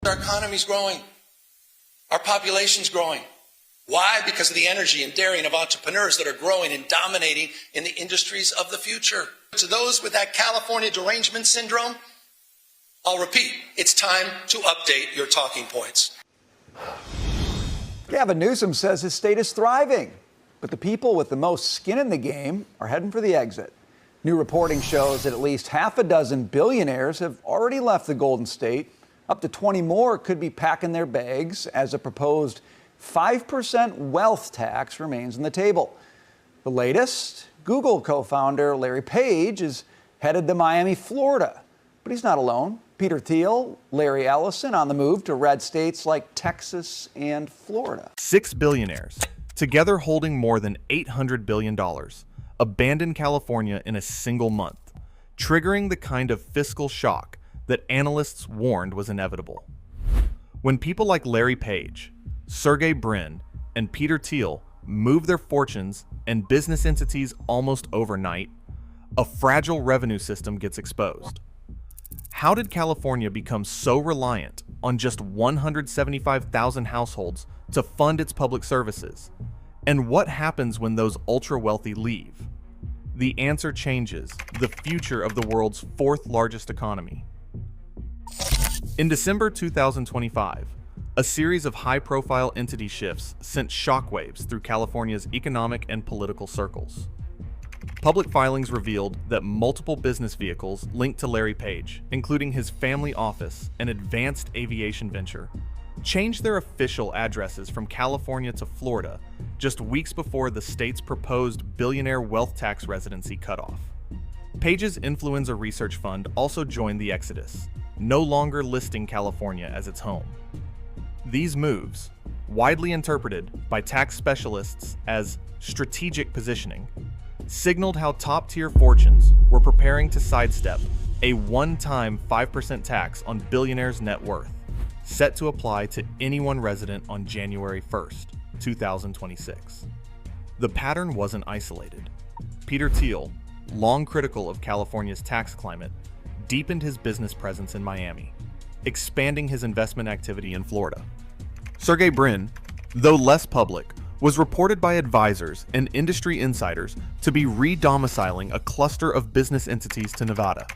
Our economy's growing. Our population's growing. Why? Because of the energy and daring of entrepreneurs that are growing and dominating in the industries of the future. To those with that California derangement syndrome, I'll repeat, it's time to update your talking points. Gavin Newsom says his state is thriving, but the people with the most skin in the game are heading for the exit. New reporting shows that at least half a dozen billionaires have already left the Golden State. Up to 20 more could be packing their bags as a proposed 5% wealth tax remains on the table. The latest, Google co-founder Larry Page is headed to Miami, Florida. But he's not alone. Peter Thiel, Larry Ellison on the move to red states like Texas and Florida. 6 billionaires, together holding more than $800 billion, abandoned California in a single month, triggering the kind of fiscal shock that analysts warned was inevitable. When people like Larry Page, Sergey Brin, and Peter Thiel move their fortunes and business entities almost overnight, a fragile revenue system gets exposed. How did California become so reliant on just 175,000 households to fund its public services? And what happens when those ultra-wealthy leave? The answer changes the future of the world's fourth largest economy. In December 2025, a series of high-profile entity shifts sent shockwaves through California's economic and political circles. Public filings revealed that multiple business vehicles linked to Larry Page, including his family office and advanced aviation venture, changed their official addresses from California to Florida just weeks before the state's proposed billionaire wealth tax residency cutoff. Page's influenza research fund also joined the exodus, no longer listing California as its home. These moves, widely interpreted by tax specialists as strategic positioning, signaled how top-tier fortunes were preparing to sidestep a one-time 5% tax on billionaires' net worth, set to apply to anyone resident on January 1st, 2026. The pattern wasn't isolated. Peter Thiel, long critical of California's tax climate, deepened his business presence in Miami, expanding his investment activity in Florida. Sergey Brin, though less public, was reported by advisors and industry insiders to be re-domiciling a cluster of business entities to Nevada,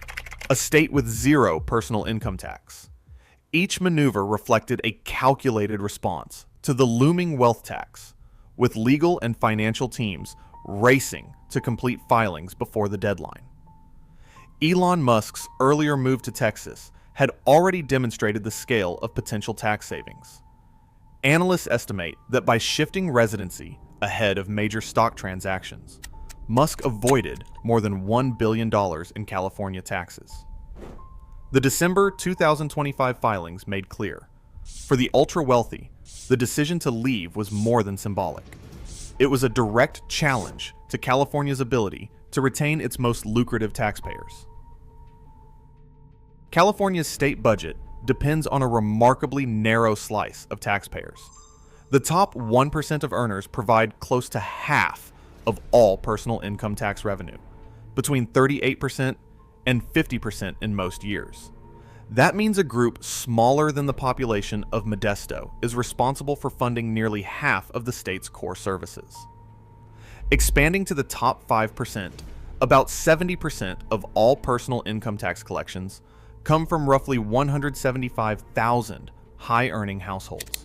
a state with zero personal income tax. Each maneuver reflected a calculated response to the looming wealth tax, with legal and financial teams racing to complete filings before the deadline. Elon Musk's earlier move to Texas had already demonstrated the scale of potential tax savings. Analysts estimate that by shifting residency ahead of major stock transactions, Musk avoided more than $1 billion in California taxes. The December 2025 filings made clear, for the ultra-wealthy, the decision to leave was more than symbolic. It was a direct challenge to California's ability to retain its most lucrative taxpayers. California's state budget depends on a remarkably narrow slice of taxpayers. The top 1% of earners provide close to half of all personal income tax revenue, between 38% and 50% in most years. That means a group smaller than the population of Modesto is responsible for funding nearly half of the state's core services. Expanding to the top 5%, about 70% of all personal income tax collections come from roughly 175,000 high-earning households.